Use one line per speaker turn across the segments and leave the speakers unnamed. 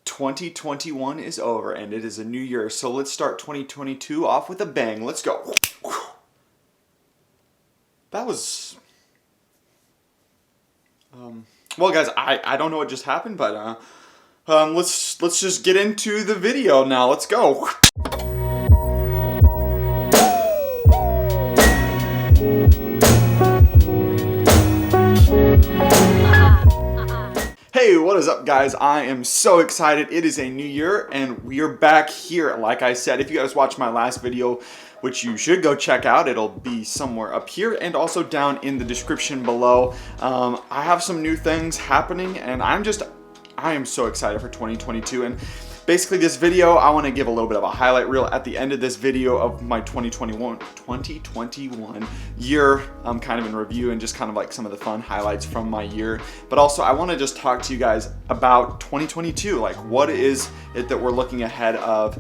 2021 is over and it is a new year, so let's start 2022 off with a bang. Let's go. That was... well guys, I don't know what just happened, but let's just get into the video now. Let's go. Hey, what is up guys? I am so excited. It is a new year and we are back here. Like I said, if you guys watched my last video, which you should go check out, it'll be somewhere up here and also down in the description below. I have some new things happening and I am so excited for 2022. And basically this video, I want to give a little bit of a highlight reel at the end of this video of my 2021 year, kind of in review and just kind of like some of the fun highlights from my year. But also I want to just talk to you guys about 2022, like what is it that we're looking ahead of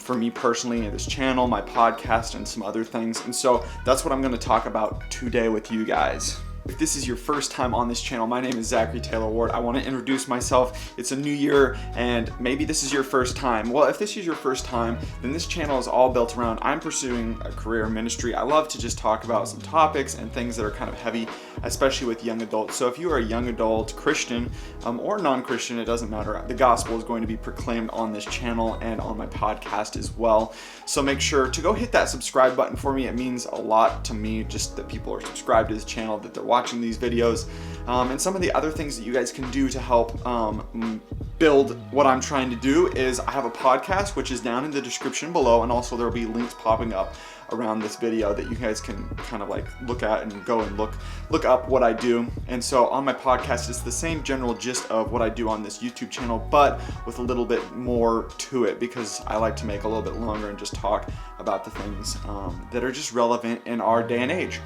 for me personally in this channel, my podcast, and some other things. And so that's what I'm going to talk about today with you guys. If this is your first time on this channel, my name is Zachary Taylor Ward. I want to introduce myself. It's a new year and maybe this is your first time. Well, if this is your first time, then this channel is all built around I'm pursuing a career in ministry. I love to just talk about some topics and things that are kind of heavy, especially with young adults. So if you are a young adult, Christian, or non-Christian, it doesn't matter. The gospel is going to be proclaimed on this channel and on my podcast as well. So make sure to go hit that subscribe button for me. It means a lot to me just that people are subscribed to this channel, that they're watching these videos, and some of the other things that you guys can do to help build what I'm trying to do is I have a podcast which is down in the description below, and also there will be links popping up around this video that you guys can kind of like look at and go and look up what I do. And so on my podcast it's the same general gist of what I do on this YouTube channel, but with a little bit more to it because I like to make a little bit longer and just talk about the things that are just relevant in our day and age.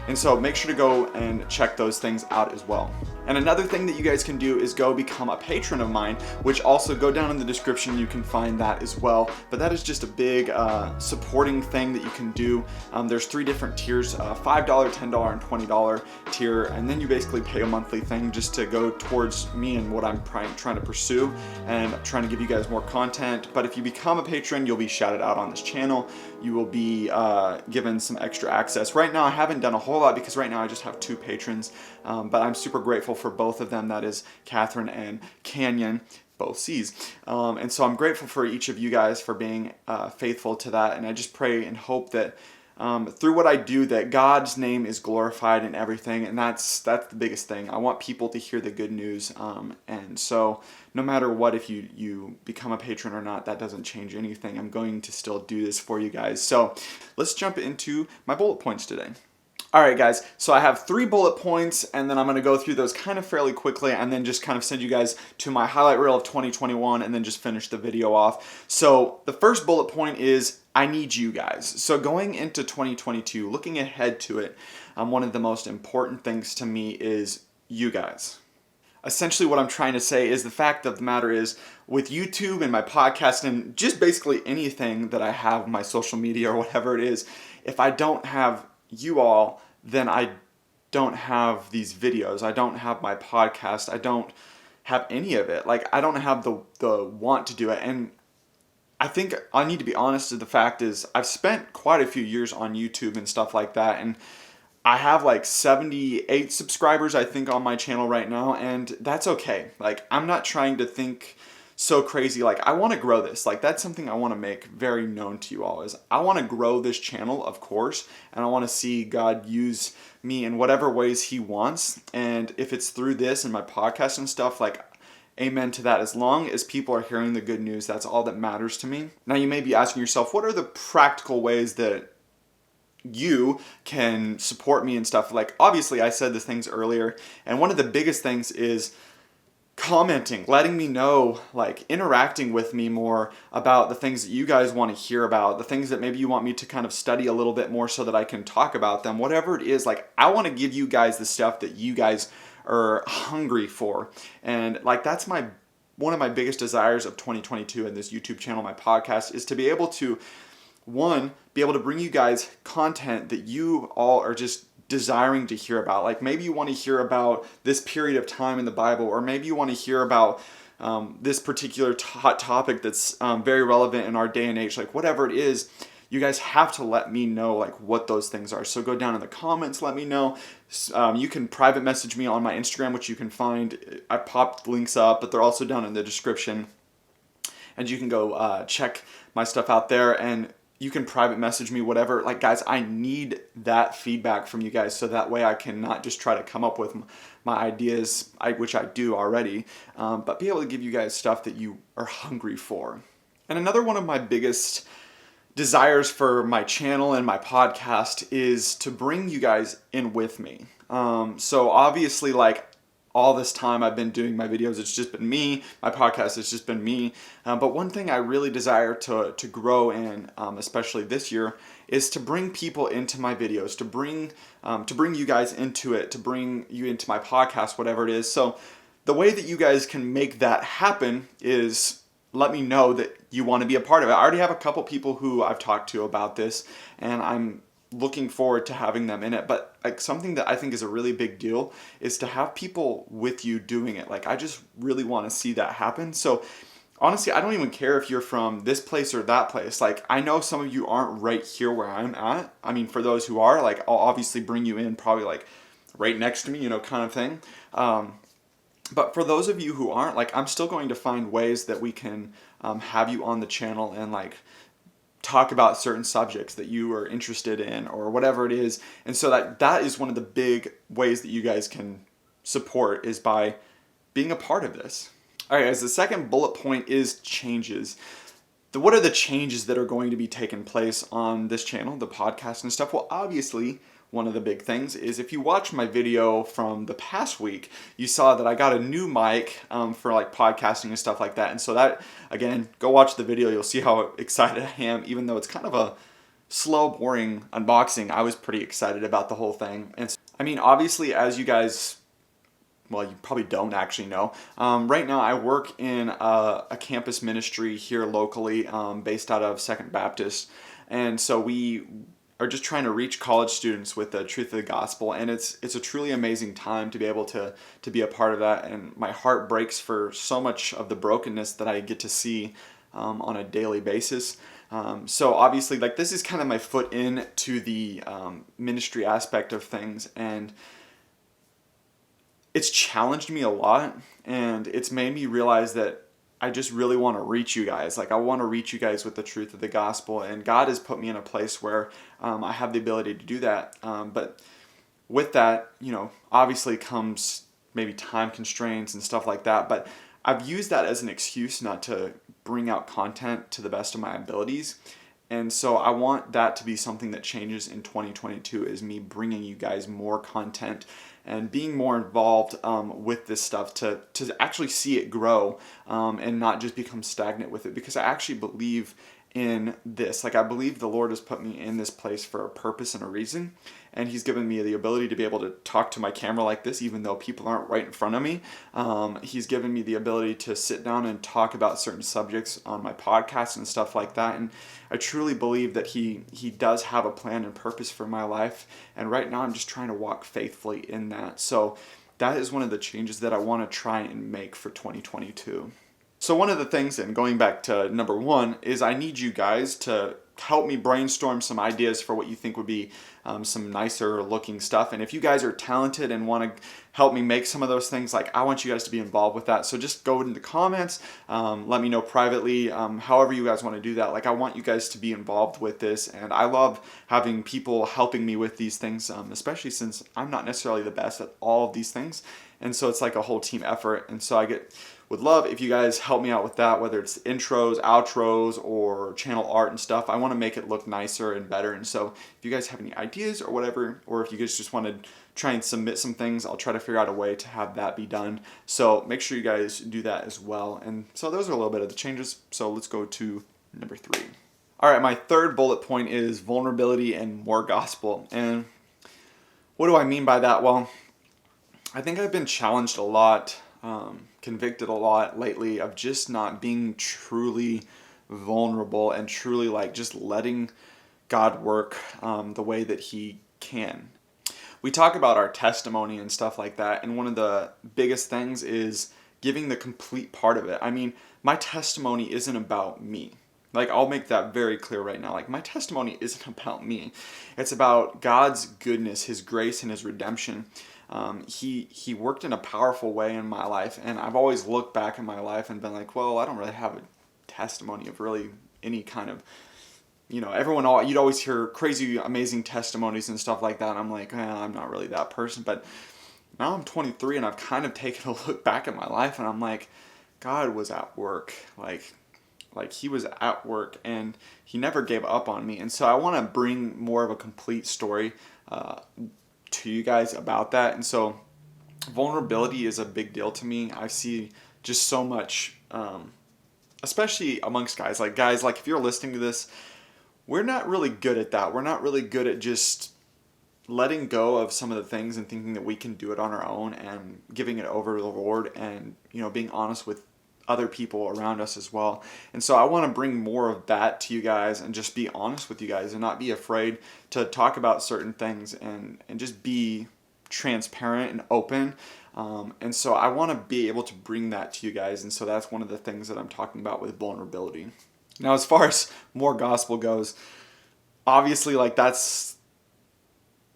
And so make sure to go and check those things out as well. And another thing that you guys can do is go become a patron of mine, which also go down in the description, you can find that as well. But that is just a big supporting thing that you can do. There's 3 different tiers, $5, $10, and $20 tier, and then you basically pay a monthly thing just to go towards me and what I'm trying to pursue and trying to give you guys more content. But if you become a patron, you'll be shouted out on this channel. You will be given some extra access. Right now I haven't done a whole lot because right now I just have 2 patrons, but I'm super grateful for both of them. That is Catherine and Canyon, both C's. And so I'm grateful for each of you guys for being faithful to that, and I just pray and hope that through what I do that God's name is glorified in everything, and that's the biggest thing. I want people to hear the good news, and so no matter what, if you become a patron or not, that doesn't change anything. I'm going to still do this for you guys. So let's jump into my bullet points today. Alright guys, so I have 3 bullet points and then I'm going to go through those kind of fairly quickly and then just kind of send you guys to my highlight reel of 2021 and then just finish the video off. So the first bullet point is I need you guys. So going into 2022, looking ahead to it, one of the most important things to me is you guys. Essentially what I'm trying to say is the fact of the matter is with YouTube and my podcast and just basically anything that I have, my social media or whatever it is, if I don't have you all, then I don't have these videos. I don't have my podcast. I don't have any of it. Like I don't have the want to do it. And I think I need to be honest with the fact is I've spent quite a few years on YouTube and stuff like that, and I have like 78 subscribers I think on my channel right now, and that's okay. Like I'm not trying to think so crazy. Like I want to grow this. Like that's something I want to make very known to you all is I want to grow this channel, of course, and I want to see God use me in whatever ways he wants. And if it's through this and my podcast and stuff, like amen to that. As long as people are hearing the good news, that's all that matters to me. Now you may be asking yourself, what are the practical ways that you can support me and stuff? Like obviously I said the things earlier, and one of the biggest things is commenting, letting me know, like interacting with me more about the things that you guys want to hear about, the things that maybe you want me to kind of study a little bit more so that I can talk about them, whatever it is. Like I want to give you guys the stuff that you guys are hungry for. And like that's one of my biggest desires of 2022 and this YouTube channel, my podcast, is to be able to, one, be able to bring you guys content that you all are just desiring to hear about. Like maybe you want to hear about this period of time in the Bible, or maybe you want to hear about this particular hot topic that's very relevant in our day and age, like whatever it is, you guys have to let me know like what those things are. So go down in the comments, let me know. You can private message me on my Instagram, which you can find. I popped links up, but they're also down in the description. And you can go check my stuff out there, and you can private message me, whatever. Like, guys, I need that feedback from you guys, so that way I can not just try to come up with my ideas, which I do already, but be able to give you guys stuff that you are hungry for. And another one of my biggest desires for my channel and my podcast is to bring you guys in with me. So obviously, like, all this time I've been doing my videos, it's just been me. My podcast, it's just been me. But one thing I really desire to grow in, especially this year, is to bring people into my videos, to bring you guys into it, to bring you into my podcast, whatever it is. So the way that you guys can make that happen is let me know that you want to be a part of it. I already have a couple people who I've talked to about this, and I'm looking forward to having them in it. But like, something that I think is a really big deal is to have people with you doing it. Like, I just really want to see that happen. So honestly, I don't even care if you're from this place or that place. Like, I know some of you aren't right here where I'm at. I mean, for those who are, like, I'll obviously bring you in probably like right next to me, kind of thing. But for those of you who aren't, like, I'm still going to find ways that we can have you on the channel and like talk about certain subjects that you are interested in or whatever it is. And so that is one of the big ways that you guys can support, is by being a part of this. All right, guys, the second bullet point is changes. What are the changes that are going to be taking place on this channel, the podcast and stuff? Well, obviously, one of the big things is, if you watch my video from the past week, you saw that I got a new mic for like podcasting and stuff like that. And so that, again, go watch the video. You'll see how excited I am. Even though it's kind of a slow, boring unboxing, I was pretty excited about the whole thing. And so, I mean, obviously, as you guys, well, you probably don't actually know, right now I work in a campus ministry here locally, based out of Second Baptist. And so we are just trying to reach college students with the truth of the gospel, and it's a truly amazing time to be able to be a part of that. And my heart breaks for so much of the brokenness that I get to see on a daily basis. So obviously, like, this is kind of my foot into the ministry aspect of things, and it's challenged me a lot, and it's made me realize that I just really want to reach you guys. Like, I want to reach you guys with the truth of the gospel, and God has put me in a place where I have the ability to do that. But with that, obviously comes maybe time constraints and stuff like that. But I've used that as an excuse not to bring out content to the best of my abilities. And so I want that to be something that changes in 2022, is me bringing you guys more content and being more involved with this stuff to actually see it grow and not just become stagnant with it. Because I actually believe in this. Like, I believe the Lord has put me in this place for a purpose and a reason. And He's given me the ability to be able to talk to my camera like this, even though people aren't right in front of me. He's given me the ability to sit down and talk about certain subjects on my podcast and stuff like that. And I truly believe that He does have a plan and purpose for my life. And right now I'm just trying to walk faithfully in that. So that is one of the changes that I want to try and make for 2022. So one of the things, and going back to number one, is I need you guys to help me brainstorm some ideas for what you think would be some nicer looking stuff. And if you guys are talented and want to help me make some of those things, like, I want you guys to be involved with that. So just go in the comments, let me know privately, however you guys want to do that. Like, I want you guys to be involved with this, and I love having people helping me with these things, especially since I'm not necessarily the best at all of these things. And so it's like a whole team effort. And so would love if you guys help me out with that, whether it's intros, outros, or channel art and stuff. I want to make it look nicer and better. And so if you guys have any ideas or whatever, or if you guys just want to try and submit some things, I'll try to figure out a way to have that be done. So make sure you guys do that as well. And so those are a little bit of the changes. So let's go to number 3. All right, my third bullet point is vulnerability and more gospel. And what do I mean by that? Well, I think I've been challenged a lot, convicted a lot lately of just not being truly vulnerable and truly like just letting God work the way that He can. We talk about our testimony and stuff like that, and one of the biggest things is giving the complete part of it. I mean, my testimony isn't about me. Like, I'll make that very clear right now. Like, my testimony isn't about me. It's about God's goodness, His grace, and His redemption. He worked in a powerful way in my life, and I've always looked back in my life and been like, well, I don't really have a testimony of really any kind of, you'd always hear crazy, amazing testimonies and stuff like that. And I'm like, I'm not really that person. But now I'm 23 and I've kind of taken a look back at my life and I'm like, God was at work. Like He was at work and He never gave up on me. And so I want to bring more of a complete story to you guys about that. And so vulnerability is a big deal to me. I see just so much, especially amongst guys, like if you're listening to this, we're not really good at that. We're not really good at just letting go of some of the things and thinking that we can do it on our own and giving it over to the Lord and, being honest with other people around us as well. And so I want to bring more of that to you guys and just be honest with you guys and not be afraid to talk about certain things and just be transparent and open. And so I want to be able to bring that to you guys. And so that's one of the things that I'm talking about with vulnerability. Now, as far as more gospel goes, obviously, that's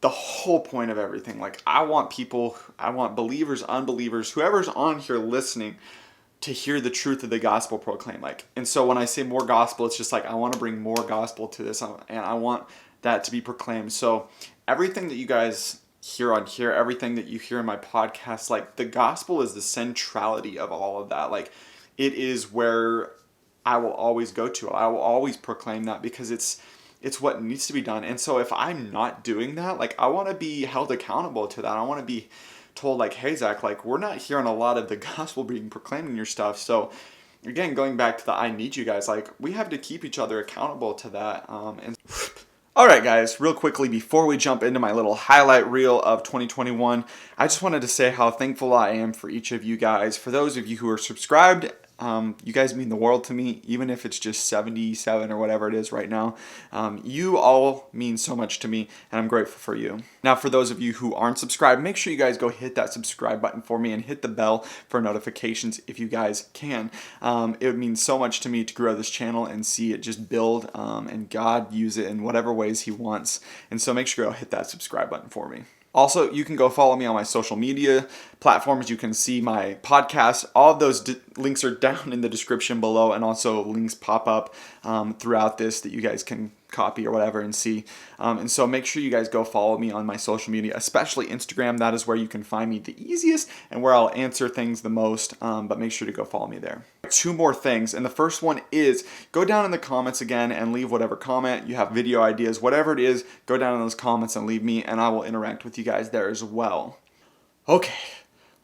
the whole point of everything. I want believers, unbelievers, whoever's on here listening to hear the truth of the gospel proclaimed. And so when I say more gospel, it's just I want to bring more gospel to this, and I want that to be proclaimed. So everything that you guys hear on here, everything that you hear in my podcast, the gospel is the centrality of all of that. It is where I will always go to. I will always proclaim that because it's what needs to be done. And so if I'm not doing that, I want to be held accountable to that. I want to be told hey, Zach, we're not hearing a lot of the gospel being proclaimed in your stuff. So again, going back to the I need you guys, we have to keep each other accountable to that. And all right, guys, real quickly before we jump into my little highlight reel of 2021, I just wanted to say how thankful I am for each of you guys. For those of you who are subscribed, you guys mean the world to me, even if it's just 77 or whatever it is right now. You all mean so much to me, and I'm grateful for you. Now, for those of you who aren't subscribed, make sure you guys go hit that subscribe button for me and hit the bell for notifications if you guys can. It would mean so much to me to grow this channel and see it just build and God use it in whatever ways He wants. And so make sure you go hit that subscribe button for me. Also, you can go follow me on my social media platforms. You can see my podcast. All of those links are down in the description below, and also links pop up throughout this that you guys can copy or whatever and see. And so make sure you guys go follow me on my social media, especially Instagram. That is where you can find me the easiest and where I'll answer things the most, but make sure to go follow me there. 2 more things, and the first one is go down in the comments again and leave whatever comment you have, video ideas, whatever it is, go down in those comments and leave me, and I will interact with you guys there as well. Okay,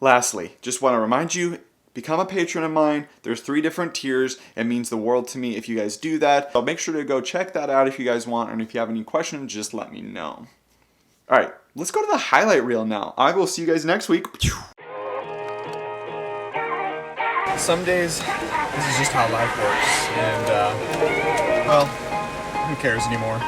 lastly, just want to remind you, become a patron of mine. There's 3 different tiers. It means the world to me if you guys do that. So make sure to go check that out if you guys want, and if you have any questions, just let me know. All right, let's go to the highlight reel now. I will see you guys next week. Some days, this is just how life works, and, well, who cares anymore?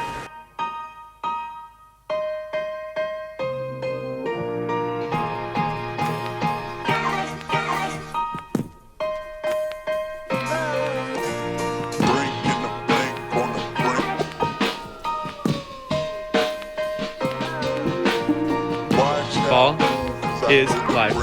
Ball is life.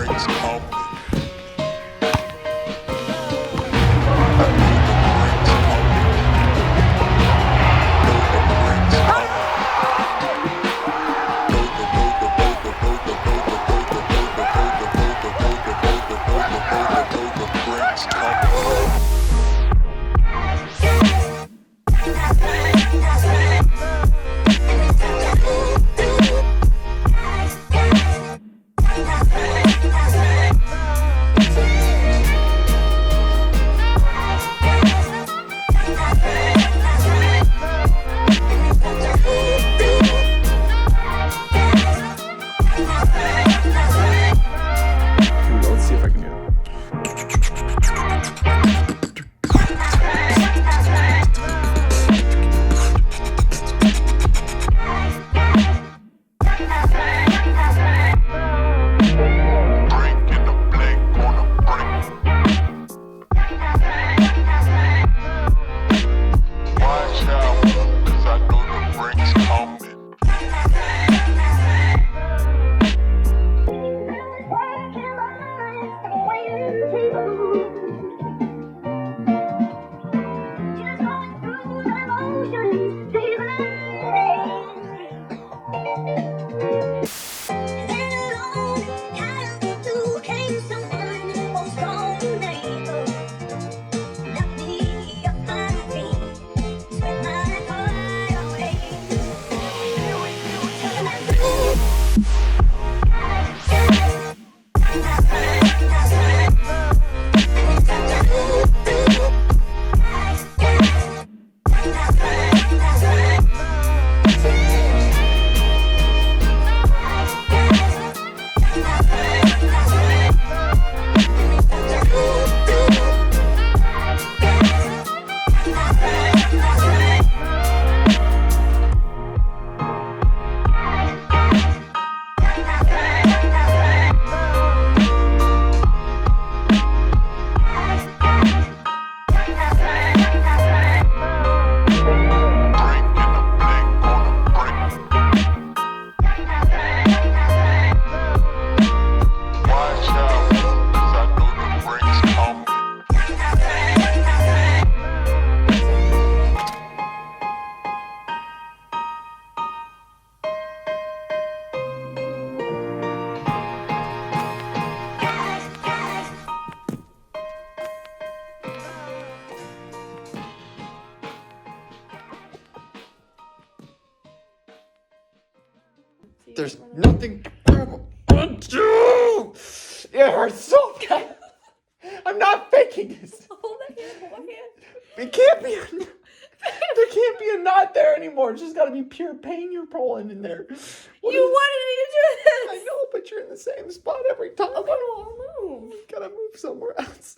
Hey.
There's nothing I'm gonna do. It hurts so bad. I'm not faking this.
Hold my hand.
It can't be. There can't be a knot there anymore. It's just got to be pure pain you're pulling in there. What
You
is-
wanted me to do this.
I know, but you're in the same spot every time.
Okay, well, I'll move.
Gotta move somewhere else.